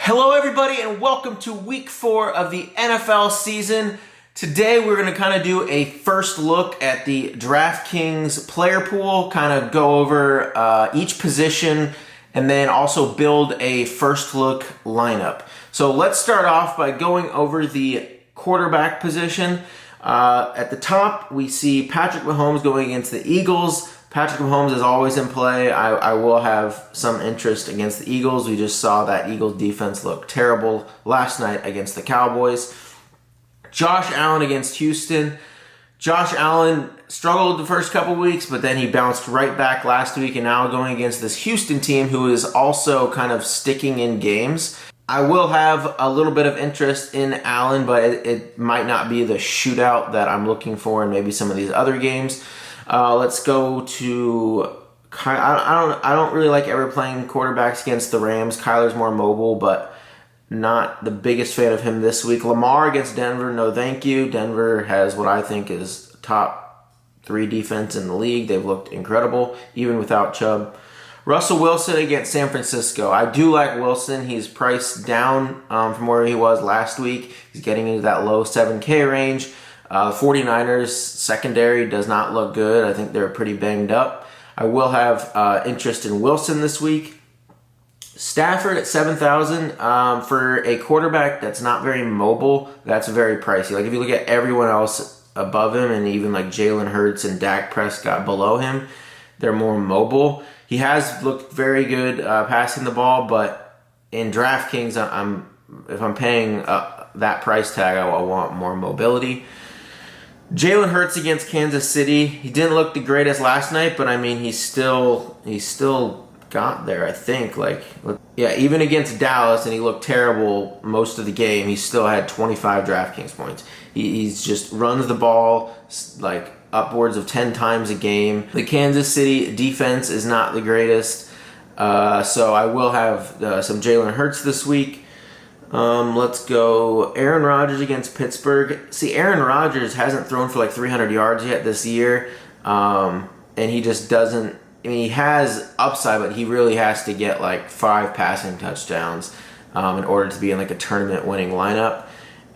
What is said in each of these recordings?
Hello everybody and welcome to week 4 of the NFL season. Today we're going to kind of do a first look at the Draftkings player pool, kind of go over each position and then also build a first look lineup. So let's start off by going over the quarterback position. At the top we see Patrick Mahomes going against the Eagles. Patrick Mahomes is always in play. I will have some interest against the Eagles. We just saw that Eagles defense look terrible last night against the Cowboys. Josh Allen against Houston. Josh Allen struggled the first couple weeks, but then he bounced right back last week and now going against this Houston team who is also kind of sticking in games. I will have a little bit of interest in Allen, but it might not be the shootout that I'm looking for in maybe some of these other games. Let's go to. I don't really like ever playing quarterbacks against the Rams. Kyler's more mobile, but not the biggest fan of him this week. Lamar against Denver, no thank you. Denver has what I think is top 3 defense in the league. They've looked incredible, even without Chubb. Russell Wilson against San Francisco. I do like Wilson. He's priced down from where he was last week. He's getting into that low 7K range. 49ers secondary does not look good. I think they're pretty banged up. I will have interest in Wilson this week. Stafford at 7,000 for a quarterback that's not very mobile. That's very pricey. Like if you look at everyone else above him, and even like Jalen Hurts and Dak Prescott below him, they're more mobile. He has looked very good passing the ball, but in DraftKings, if I'm paying that price tag, I want more mobility. Jalen Hurts against Kansas City. He didn't look the greatest last night, but I mean, he still got there, I think. Even against Dallas, and he looked terrible most of the game, he still had 25 DraftKings points. He's just runs the ball like upwards of 10 times a game. The Kansas City defense is not the greatest, so I will have some Jalen Hurts this week. Let's go Aaron Rodgers against Pittsburgh. See, Aaron Rodgers hasn't thrown for like 300 yards yet this year, and he just doesn't. I mean, he has upside, but he really has to get like 5 passing touchdowns in order to be in like a tournament-winning lineup.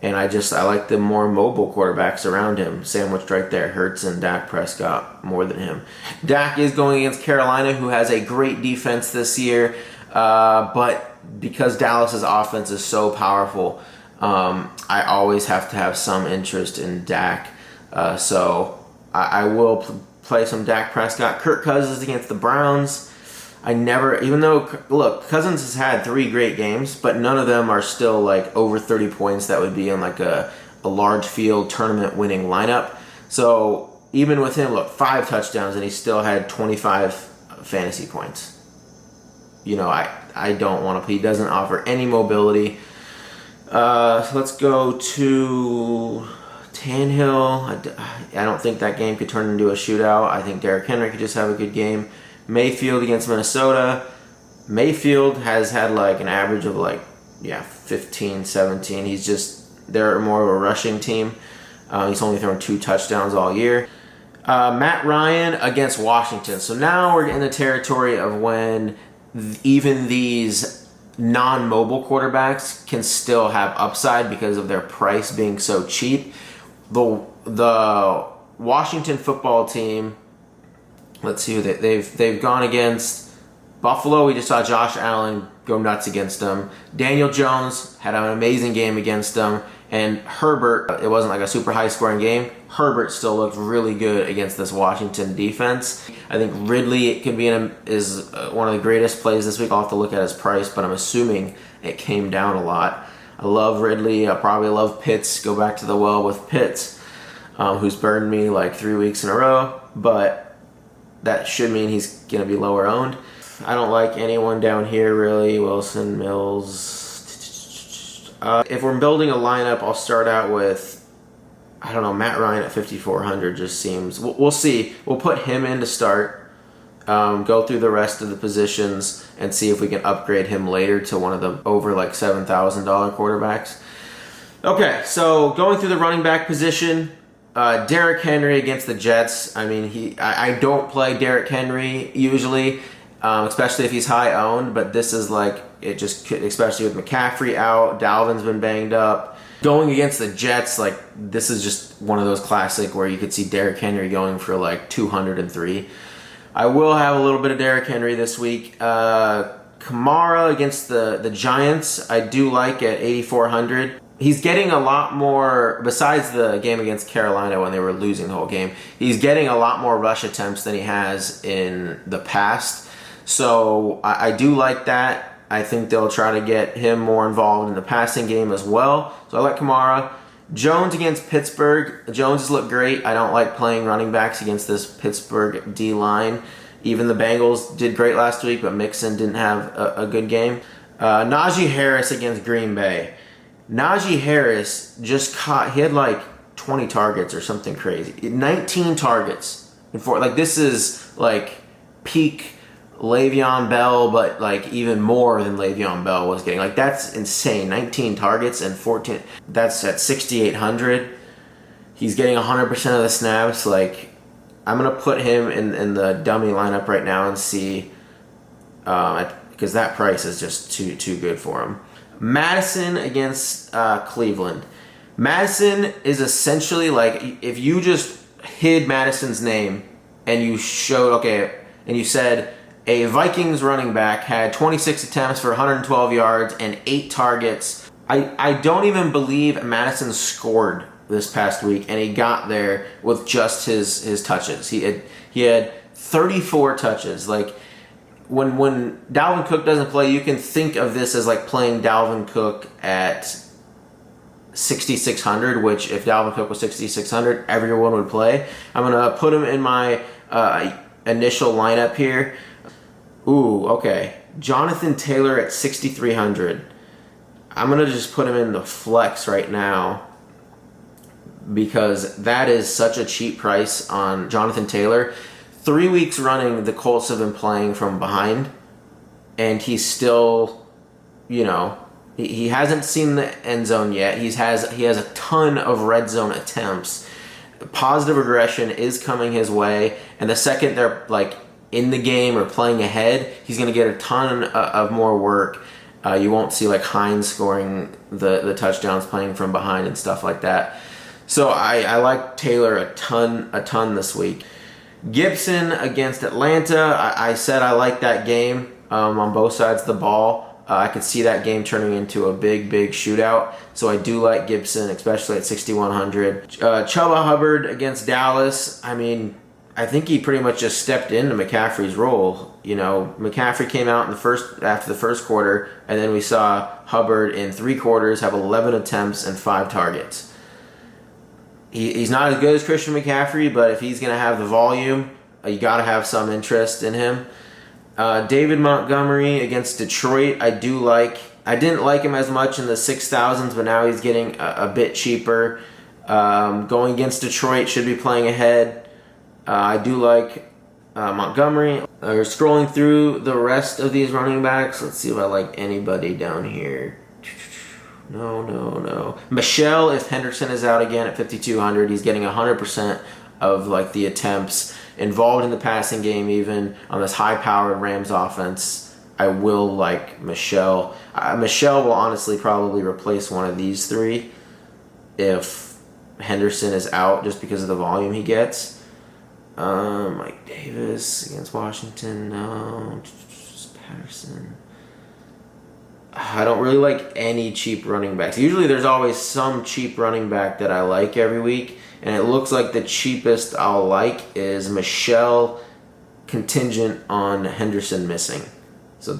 And I like the more mobile quarterbacks around him, sandwiched right there, Hurts and Dak Prescott more than him. Dak is going against Carolina, who has a great defense this year, but because Dallas's offense is so powerful, I always have to have some interest in Dak. So I will play some Dak Prescott. Kirk Cousins against the Browns. Look, Cousins has had 3 great games, but none of them are still like over 30 points that would be in like a large field tournament winning lineup. So even with him, 5 touchdowns and he still had 25 fantasy points. You know, I don't want to. He doesn't offer any mobility. So let's go to Tannehill. I don't think that game could turn into a shootout. I think Derrick Henry could just have a good game. Mayfield against Minnesota. Mayfield has had like an average of 15, 17. They're more of a rushing team. He's only thrown 2 touchdowns all year. Matt Ryan against Washington. So now we're in the territory of when even these non-mobile quarterbacks can still have upside because of their price being so cheap. The Washington football team, let's see who they've gone against. Buffalo, we just saw Josh Allen go nuts against them. Daniel Jones had an amazing game against them. And Herbert, it wasn't like a super high-scoring game. Herbert still looked really good against this Washington defense. I think Ridley could be is one of the greatest plays this week. I'll have to look at his price, but I'm assuming it came down a lot. I love Ridley. I probably love Pitts. Go back to the well with Pitts, who's burned me like 3 weeks in a row. But that should mean he's going to be lower owned. I don't like anyone down here really. Wilson, Mills. If we're building a lineup, I'll start out with, Matt Ryan at 5,400 just seems. We'll see. We'll put him in to start, go through the rest of the positions, and see if we can upgrade him later to one of the over like $7,000 quarterbacks. Okay, so going through the running back position, Derrick Henry against the Jets. I mean, I don't play Derrick Henry usually. especially if he's high owned. But this is like, it just could, especially with McCaffrey out, Dalvin's been banged up. Going against the Jets, like, this is just one of those classic where you could see Derrick Henry going for like 203. I will have a little bit of Derrick Henry this week. Kamara against the Giants, I do like at 8,400. He's getting a lot more, besides the game against Carolina when they were losing the whole game, he's getting a lot more rush attempts than he has in the past. So I do like that. I think they'll try to get him more involved in the passing game as well. So I like Kamara. Jones against Pittsburgh. Jones has looked great. I don't like playing running backs against this Pittsburgh D-line. Even the Bengals did great last week, but Mixon didn't have a good game. Naji Harris against Green Bay. Naji Harris just caught, he had like 20 targets or something crazy. 19 targets. Like, this is like peak Le'Veon Bell, but like even more than Le'Veon Bell was getting. Like, that's insane. 19 targets and 14. That's at 6,800. He's getting 100% of the snaps. Like, I'm going to put him in the dummy lineup right now and see, because that price is just too good for him. Madison against Cleveland. Madison is essentially like, if you just hid Madison's name and you showed, and you said a Vikings running back had 26 attempts for 112 yards and 8 targets. I don't even believe Madison scored this past week, and he got there with just his touches. He had 34 touches. Like, when Dalvin Cook doesn't play, you can think of this as like playing Dalvin Cook at 6,600, which if Dalvin Cook was 6,600, everyone would play. I'm going to put him in my initial lineup here. Ooh, okay. Jonathan Taylor at 6,300. I'm going to just put him in the flex right now because that is such a cheap price on Jonathan Taylor. 3 weeks running, the Colts have been playing from behind, and he's still, he hasn't seen the end zone yet. He has a ton of red zone attempts. Positive regression is coming his way, and the second they're like in the game or playing ahead, he's going to get a ton of more work. You won't see like Hines scoring the touchdowns playing from behind and stuff like that. So I like Taylor a ton this week. Gibson against Atlanta. I said I like that game on both sides of the ball. I could see that game turning into a big shootout. So I do like Gibson, especially at 6,100. Chubba Hubbard against Dallas. I mean, I think he pretty much just stepped into McCaffrey's role. McCaffrey came out after the first quarter, and then we saw Hubbard in 3 quarters have 11 attempts and 5 targets. He's not as good as Christian McCaffrey, but if he's going to have the volume, you got to have some interest in him. David Montgomery against Detroit, I do like. I didn't like him as much in the 6,000s, but now he's getting a bit cheaper. Going against Detroit, should be playing ahead. I do like Montgomery. Scrolling through the rest of these running backs, let's see if I like anybody down here. No. Michelle, if Henderson is out again at 5,200, he's getting 100% of like the attempts involved in the passing game, even on this high-powered Rams offense. I will like Michelle. Michelle will honestly probably replace one of these 3 if Henderson is out, just because of the volume he gets. Mike Davis against Washington, no. Patterson. I don't really like any cheap running backs. Usually there's always some cheap running back that I like every week, and it looks like the cheapest I'll like is Michelle contingent on Henderson missing. So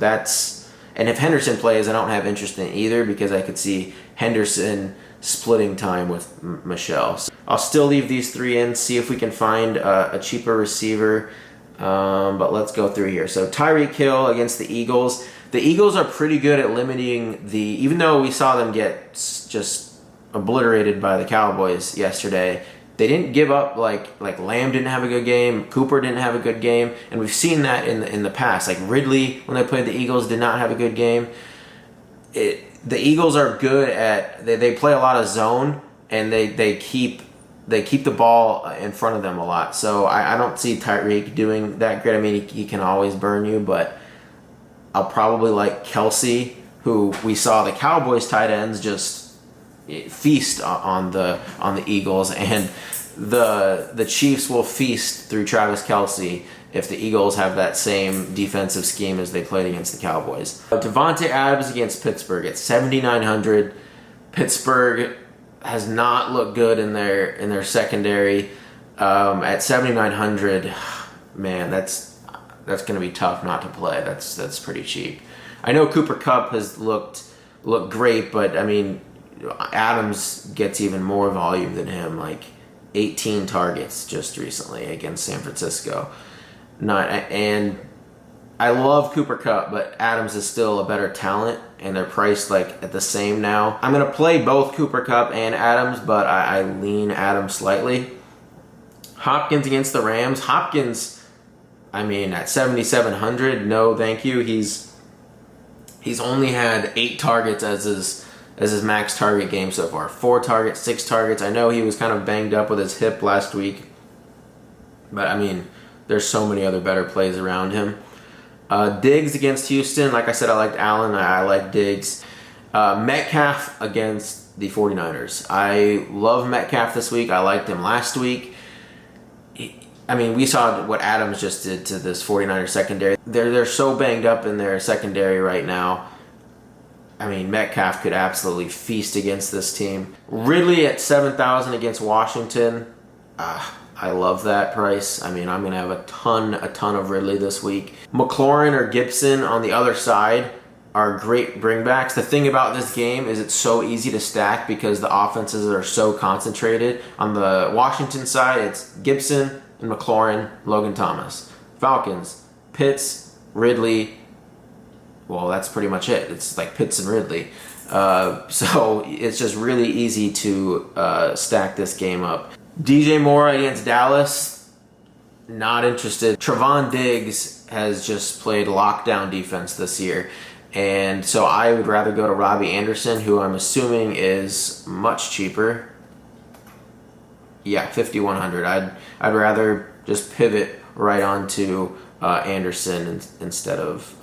and if Henderson plays, I don't have interest in either because I could see Henderson splitting time with Michelle. So I'll still leave these 3 in, see if we can find a cheaper receiver, but let's go through here. So Tyreek Hill against the Eagles. The Eagles are pretty good at limiting even though we saw them get just obliterated by the Cowboys yesterday, they didn't give up. Like Lamb didn't have a good game, Cooper didn't have a good game, and we've seen that in the past. Like Ridley, when they played the Eagles, did not have a good game. The Eagles are good at, they play a lot of zone, and they keep they keep the ball in front of them a lot. So I don't see Tyreek doing that great. I mean, he can always burn you, but I'll probably like Kelsey, who we saw the Cowboys tight ends just feast on the Eagles, and the Chiefs will feast through Travis Kelsey if the Eagles have that same defensive scheme as they played against the Cowboys. Devontae Adams against Pittsburgh at 7,900. Pittsburgh has not looked good in their secondary. At 7,900, man, that's going to be tough not to play. That's pretty cheap. I know Cooper Kupp has looked great, but I mean, Adams gets even more volume than him, like 18 targets just recently against San Francisco. And I love Cooper Kupp, but Adams is still a better talent, and they're priced like at the same now. I'm going to play both Cooper Kupp and Adams, but I lean Adams slightly. Hopkins against the Rams. Hopkins, I mean, at 7,700, no thank you. He's only had 8 targets as his max target game so far. 4 targets, 6 targets. I know he was kind of banged up with his hip last week, but I mean, there's so many other better plays around him. Diggs against Houston. Like I said, I liked Allen. I like Diggs. Metcalf against the 49ers. I love Metcalf this week. I liked him last week. I mean, we saw what Adams just did to this 49ers secondary. They're so banged up in their secondary right now. I mean, Metcalf could absolutely feast against this team. Ridley at 7,000 against Washington. I love that price. I mean, I'm going to have a ton of Ridley this week. McLaurin or Gibson on the other side are great bringbacks. The thing about this game is it's so easy to stack because the offenses are so concentrated. On the Washington side, it's Gibson and McLaurin, Logan Thomas. Falcons, Pitts, Ridley. Well, that's pretty much it. It's like Pitts and Ridley. So it's just really easy to stack this game up. DJ Moore against Dallas, not interested. Trevon Diggs has just played lockdown defense this year, and so I would rather go to Robbie Anderson, who I'm assuming is much cheaper. Yeah, 5,100. I'd rather just pivot right onto Anderson instead of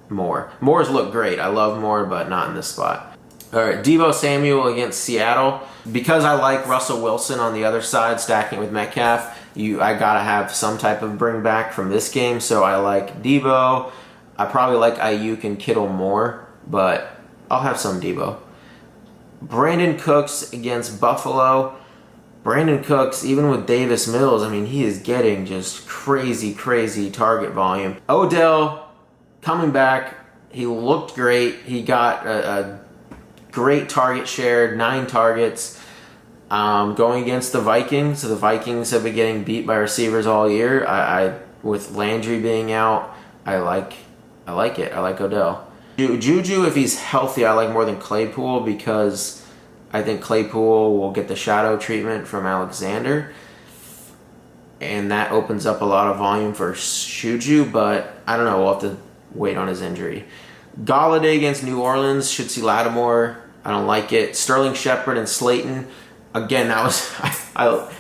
Moore. Moore's look great. I love Moore, but not in this spot. All right, Deebo Samuel against Seattle. Because I like Russell Wilson on the other side, stacking with Metcalf, I gotta have some type of bring back from this game. So I like Deebo. I probably like Ayuk and Kittle more, but I'll have some Deebo. Brandon Cooks against Buffalo. Brandon Cooks, even with Davis Mills, I mean, he is getting just crazy target volume. Odell coming back. He looked great. He got a great target share, 9 targets. Going against the Vikings. So the Vikings have been getting beat by receivers all year. I with Landry being out, I like it. I like Odell. Juju, if he's healthy, I like more than Claypool because I think Claypool will get the shadow treatment from Alexander, and that opens up a lot of volume for Juju. But I don't know. We'll have to wait on his injury. Galladay against New Orleans. Should see Lattimore. I don't like it. Sterling Shepard and Slayton. Again, that was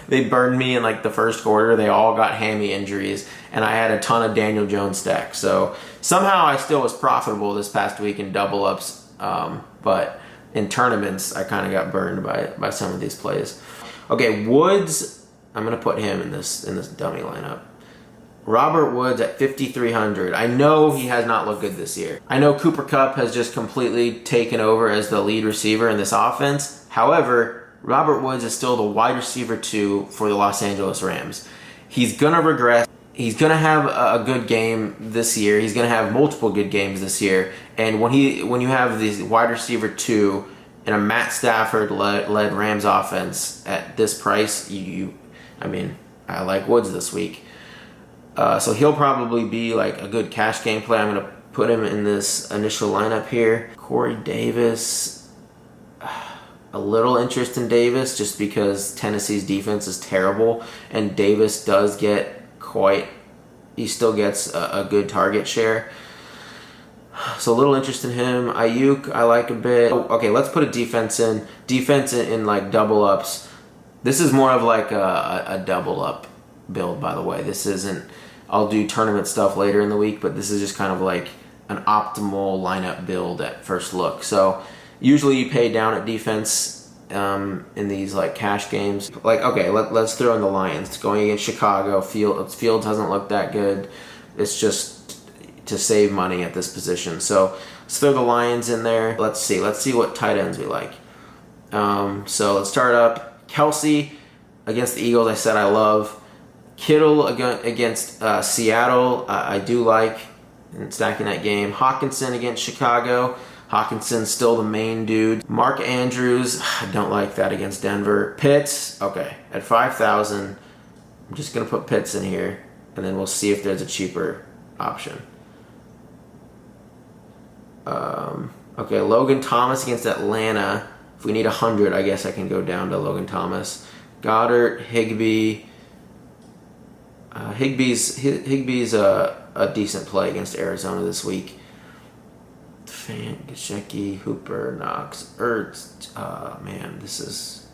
they burned me in like the first quarter. They all got hammy injuries, and I had a ton of Daniel Jones stacks. So somehow I still was profitable this past week in double ups, but in tournaments I kind of got burned by some of these plays. Okay, Woods. I'm gonna put him in this dummy lineup. Robert Woods at 5,300. I know he has not looked good this year. I know Cooper Kupp has just completely taken over as the lead receiver in this offense. However, Robert Woods is still the wide receiver 2 for the Los Angeles Rams. He's going to regress. He's going to have a good game this year. He's going to have multiple good games this year. And when you have the wide receiver 2 in a Matt Stafford led Rams offense at this price, I like Woods this week. So he'll probably be like a good cash game play. I'm going to put him in this initial lineup here. Corey Davis. A little interest in Davis just because Tennessee's defense is terrible, and Davis does get he still gets a good target share. So a little interest in him. Ayuk, I like a bit. Okay, let's put a defense in like double ups. This is more of like a double up build, by the way. This isn't, I'll do tournament stuff later in the week, but this is just kind of like an optimal lineup build at first look. So usually you pay down at defense in these like cash games. Like, okay, let's throw in the Lions. Going against Chicago, Fields hasn't looked that good. It's just to save money at this position. So let's throw the Lions in there. Let's see what tight ends we like. So let's start up. Kelsey against the Eagles, I said I love. Kittle against Seattle, I do like in stacking that game. Hawkinson against Chicago. Hawkinson's still the main dude. Mark Andrews, I don't like that against Denver. Pitts, okay, at 5,000, I'm just going to put Pitts in here, and then we'll see if there's a cheaper option. Okay, Logan Thomas against Atlanta. If we need 100, I guess I can go down to Logan Thomas. Goddard, Higbee. Higbee's a decent play against Arizona this week. Fant, Gesicki, Hooper, Knox, Ertz. Man, this is...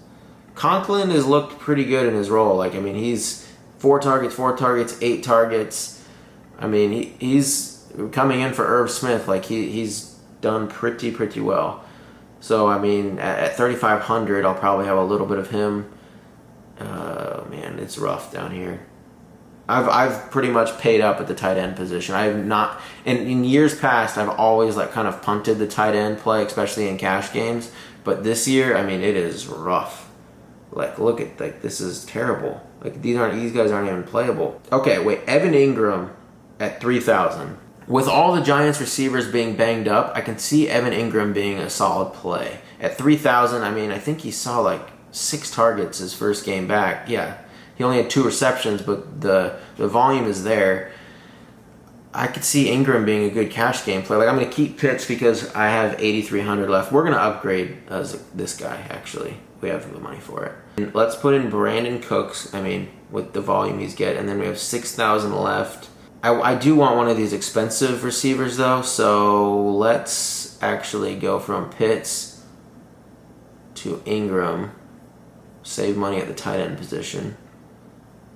Conklin has looked pretty good in his role. Like, I mean, he's 4 targets, 8 targets. I mean, he's coming in for Irv Smith. Like, he's done pretty well. So, I mean, at 3,500, I'll probably have a little bit of him. Man, it's rough down here. I've pretty much paid up at the tight end position. I have not, in years past, I've always like kind of punted the tight end play, especially in cash games. But this year, I mean, it is rough. Like, look at, like, this is terrible. Like, these guys aren't even playable. Okay, wait, Evan Ingram at 3,000. With all the Giants receivers being banged up, I can see Evan Ingram being a solid play. At 3,000, I mean, I think he saw like 6 targets his first game back. Yeah. He only had 2 receptions, but the volume is there. I could see Ingram being a good cash game play. Like, I'm going to keep Pitts because I have 8,300 left. We're going to upgrade this guy, actually. We have the money for it. And let's put in Brandon Cooks, I mean, with the volume he's getting. And then we have 6,000 left. I do want one of these expensive receivers, though. So let's actually go from Pitts to Ingram. Save money at the tight end position.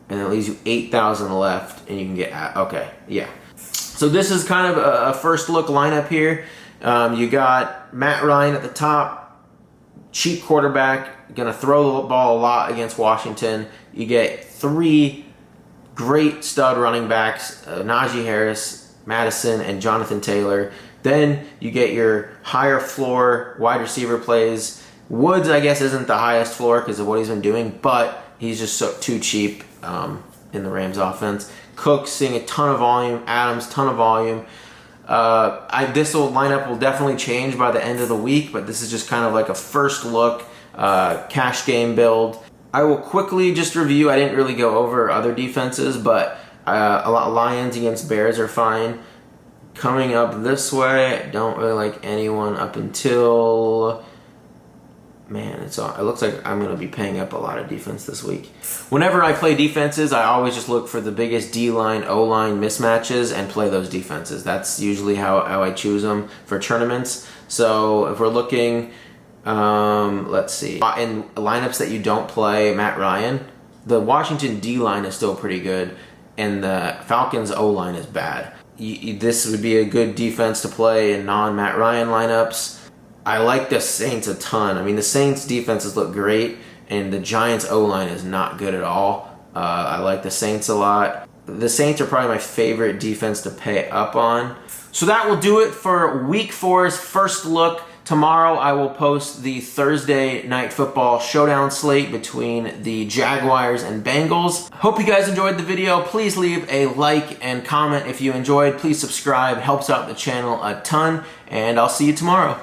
And that leaves you 8,000 left, and you can get, okay, yeah. So this is kind of a first look lineup here. You got Matt Ryan at the top, cheap quarterback, going to throw the ball a lot against Washington. You get 3 great stud running backs, Naji Harris, Madison, and Jonathan Taylor. Then you get your higher floor wide receiver plays. Woods, I guess, isn't the highest floor because of what he's been doing, but he's just too cheap in the Rams offense. Cook seeing a ton of volume. Adams, ton of volume. This lineup will definitely change by the end of the week, but this is just kind of like a first look cash game build. I will quickly just review. I didn't really go over other defenses, but a lot Lions against Bears are fine. Coming up this way, I don't really like anyone up until... Man, it looks like I'm going to be paying up a lot of defense this week. Whenever I play defenses, I always just look for the biggest D-line, O-line mismatches and play those defenses. That's usually how I choose them for tournaments. So if we're looking, let's see. In lineups that you don't play Matt Ryan, the Washington D-line is still pretty good, and the Falcons O-line is bad. This would be a good defense to play in non-Matt Ryan lineups. I like the Saints a ton. I mean, the Saints defenses look great, and the Giants O-line is not good at all. I like the Saints a lot. The Saints are probably my favorite defense to pay up on. So that will do it for Week 4's first look. Tomorrow I will post the Thursday Night Football showdown slate between the Jaguars and Bengals. Hope you guys enjoyed the video. Please leave a like and comment if you enjoyed. Please subscribe. Helps out the channel a ton. And I'll see you tomorrow.